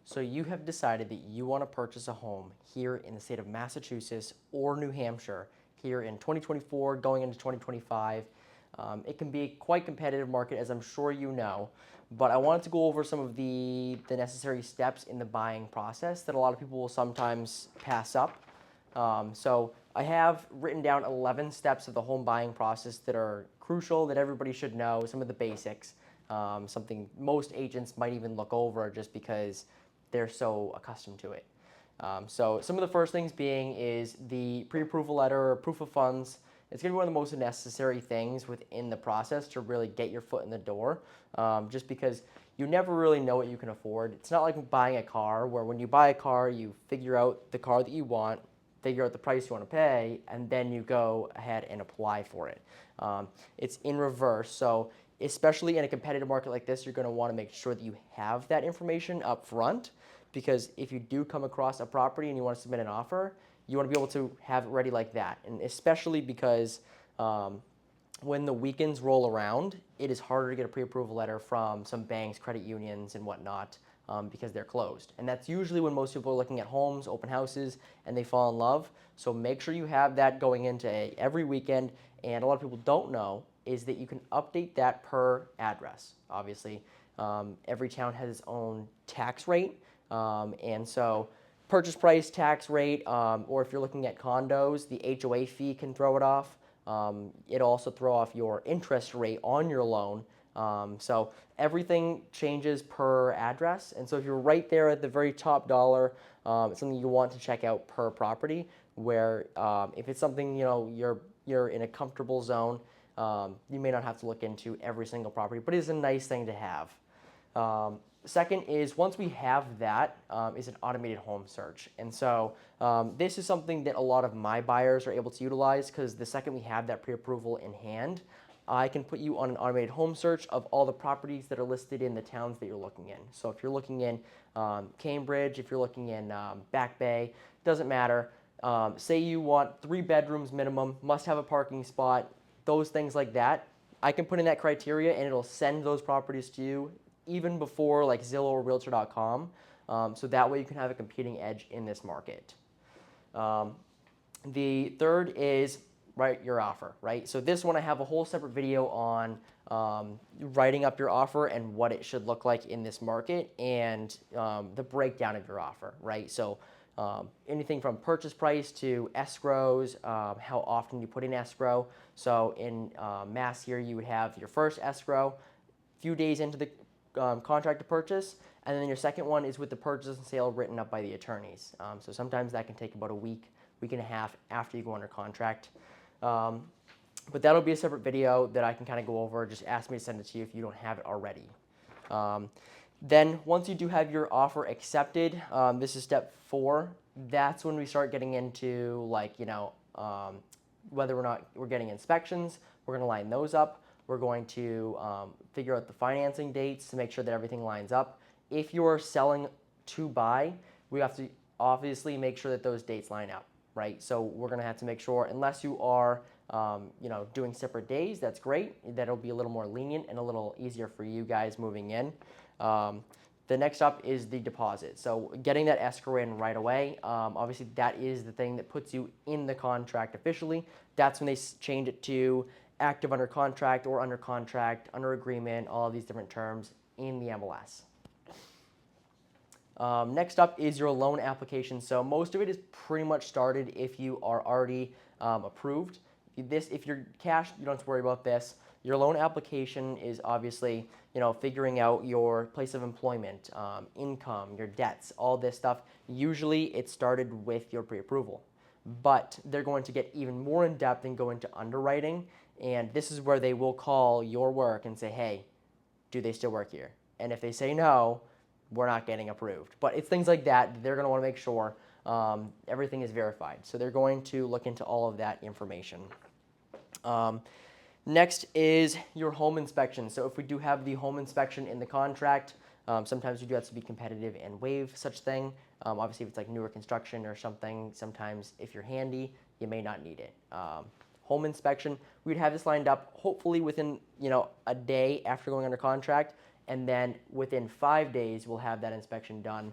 So you have decided that you want to purchase a home here in the state of Massachusetts or New Hampshire here in 2024 going into 2025. It can be a quite competitive market, as I'm sure you know, but I wanted to go over some of the necessary steps in the buying process that a lot of people will sometimes pass up. So I have written down 11 steps of the home buying process that are crucial, that everybody should know, some of the basics, something most agents might even look over just because they're so accustomed to it. So some of the first things being is the pre-approval letter or proof of funds. It's going to be one of the most necessary things within the process to really get your foot in the door, just because you never really know what you can afford. It's not like buying a car where when you buy a car, you figure out the car that you want, figure out the price you want to pay, and then you go ahead and apply for it. It's in reverse. So especially in a competitive market like this, you're going to want to make sure that you have that information up front, because if you do come across a property and you want to submit an offer, you want to be able to have it ready like that. And especially because when the weekends roll around, it is harder to get a pre-approval letter from some banks, credit unions, and whatnot, because they're closed. And that's usually when most people are looking at homes, open houses, and they fall in love. So make sure you have that going into every weekend. And a lot of people don't know is that you can update that per address. Obviously, every town has its own tax rate. And so purchase price, tax rate, or if you're looking at condos, the HOA fee can throw it off. It'll also throw off your interest rate on your loan. So everything changes per address. And so if you're right there at the very top dollar, it's something you want to check out per property, where if it's something, you're in a comfortable zone, you may not have to look into every single property, but it is a nice thing to have. Second is, once we have that, is an automated home search. And so this is something that a lot of my buyers are able to utilize, because the second we have that pre-approval in hand, I can put you on an automated home search of all the properties that are listed in the towns that you're looking in. So if you're looking in Cambridge, if you're looking in Back Bay, doesn't matter. Say you want 3 bedrooms minimum, must have a parking spot, those things like that. I can put in that criteria and it'll send those properties to you even before like Zillow or Realtor.com. So that way you can have a competing edge in this market. The third is write your offer, right? So this one I have a whole separate video on writing up your offer and what it should look like in this market, and the breakdown of your offer, right? So anything from purchase price to escrows, how often you put in escrow. So in Mass here, you would have your first escrow, few days into the contract to purchase, and then your second one is with the purchase and sale written up by the attorneys. So sometimes that can take about a week and a half after you go under contract. But that'll be a separate video that I can kind of go over. Just ask me to send it to you if you don't have it already. Then once you do have your offer accepted, this is step 4. That's when we start getting into whether or not we're getting inspections. We're going to line those up. We're going to figure out the financing dates to make sure that everything lines up. If you're selling to buy, we have to obviously make sure that those dates line up, right? So we're going to have to make sure, unless you are doing separate days, that's great. That'll be a little more lenient and a little easier for you guys moving in. The next up is the deposit. So getting that escrow in right away. Obviously, that is the thing that puts you in the contract officially. That's when they change it to active under contract or under contract, under agreement, all of these different terms in the MLS. Next up is your loan application. So most of it is pretty much started if you are already approved. If you're cash, you don't have to worry about this. Your loan application is obviously, figuring out your place of employment, income, your debts, all this stuff. Usually it started with your pre-approval, but they're going to get even more in depth and go into underwriting. And this is where they will call your work and say, hey, do they still work here? And if they say no, we're not getting approved. But it's things like that. They're going to want to make sure everything is verified. So they're going to look into all of that information. Next is your home inspection. So if we do have the home inspection in the contract, sometimes we do have to be competitive and waive such thing. Obviously, if it's like newer construction or something, sometimes if you're handy, you may not need it. Home inspection, we'd have this lined up hopefully within a day after going under contract. and then within 5 days, we'll have that inspection done.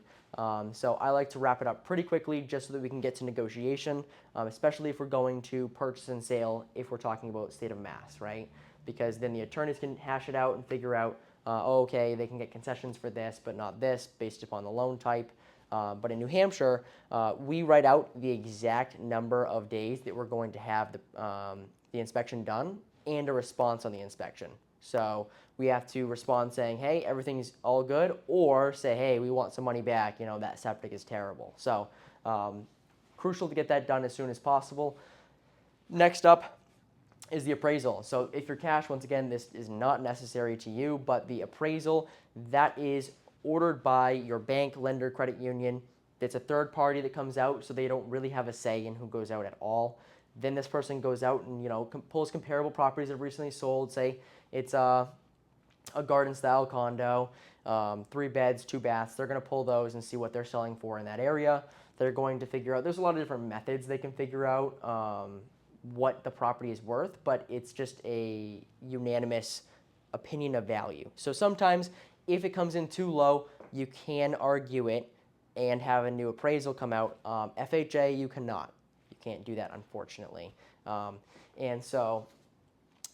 So I like to wrap it up pretty quickly just so that we can get to negotiation, especially if we're going to purchase and sale, if we're talking about state of Mass, right? Because then the attorneys can hash it out and figure out, oh, okay, they can get concessions for this, but not this, based upon the loan type. But in New Hampshire, we write out the exact number of days that we're going to have the inspection done and a response on the inspection. So we have to respond saying, hey, everything's all good, or say, hey, we want some money back, that septic is terrible. So crucial to get that done as soon as possible. Next up is the appraisal. So if you're cash, once again, this is not necessary to you, but the appraisal, that is ordered by your bank, lender, credit union. It's a third party that comes out, so they don't really have a say in who goes out at all. Then this person goes out and pulls comparable properties that have recently sold. Say it's a garden-style condo, 3 beds, 2 baths. They're going to pull those and see what they're selling for in that area. They're going to figure out. There's a lot of different methods they can figure out what the property is worth, but it's just a unanimous opinion of value. So sometimes, if it comes in too low, you can argue it and have a new appraisal come out. FHA, you cannot. You can't do that, unfortunately. And so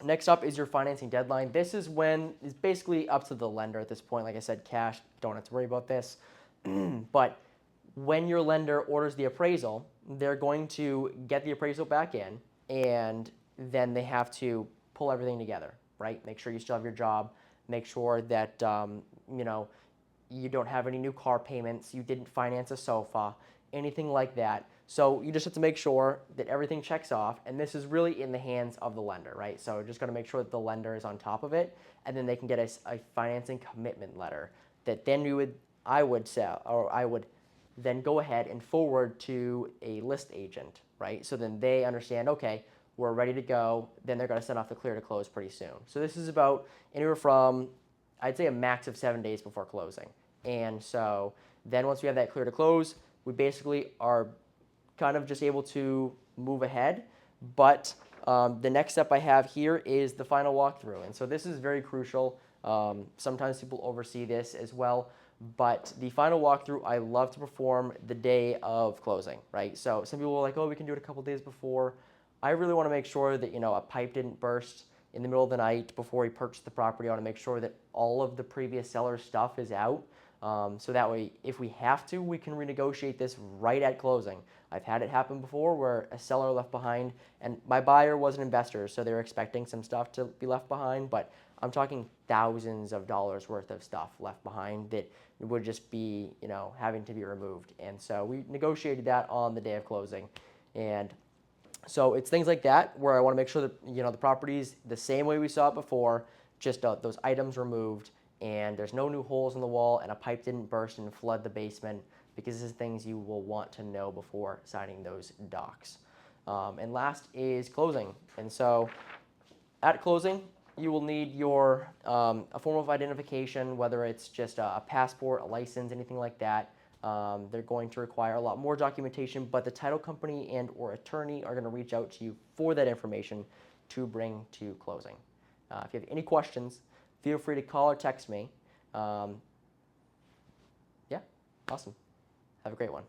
next up is your financing deadline. This is when it's basically up to the lender at this point. Like I said, cash, don't have to worry about this. But when your lender orders the appraisal, they're going to get the appraisal back in, and then they have to pull everything together, right? Make sure you still have your job. Make sure that you don't have any new car payments, you didn't finance a sofa, anything like that. So you just have to make sure that everything checks off, and this is really in the hands of the lender, right? So just got to make sure that the lender is on top of it, and then they can get a financing commitment letter that then I would then go ahead and forward to a list agent, right? So then they understand, okay, we're ready to go. Then they're going to send off the clear to close pretty soon. So this is about anywhere from, I'd say, a max of 7 days before closing. And so then once we have that clear to close, we basically are kind of just able to move ahead. But the next step I have here is the final walkthrough. And so this is very crucial. Sometimes people oversee this as well. But the final walkthrough, I love to perform the day of closing, right? So some people are like, oh, we can do it a couple days before. I really want to make sure that, a pipe didn't burst in the middle of the night before we purchased the property. I want to make sure that all of the previous seller's stuff is out. So that way, if we have to, we can renegotiate this right at closing. I've had it happen before where a seller left behind, and my buyer was an investor, so they were expecting some stuff to be left behind, but I'm talking thousands of dollars worth of stuff left behind that would just be, having to be removed. And so we negotiated that on the day of closing. And so it's things like that where I want to make sure that, the property's the same way we saw it before, just those items removed, and there's no new holes in the wall, and a pipe didn't burst and flood the basement, because this is things you will want to know before signing those docs. And last is closing. And so at closing, you will need your a form of identification, whether it's just a passport, a license, anything like that. They're going to require a lot more documentation, but the title company and or attorney are going to reach out to you for that information to bring to closing. If you have any questions, feel free to call or text me. Yeah, awesome. Have a great one.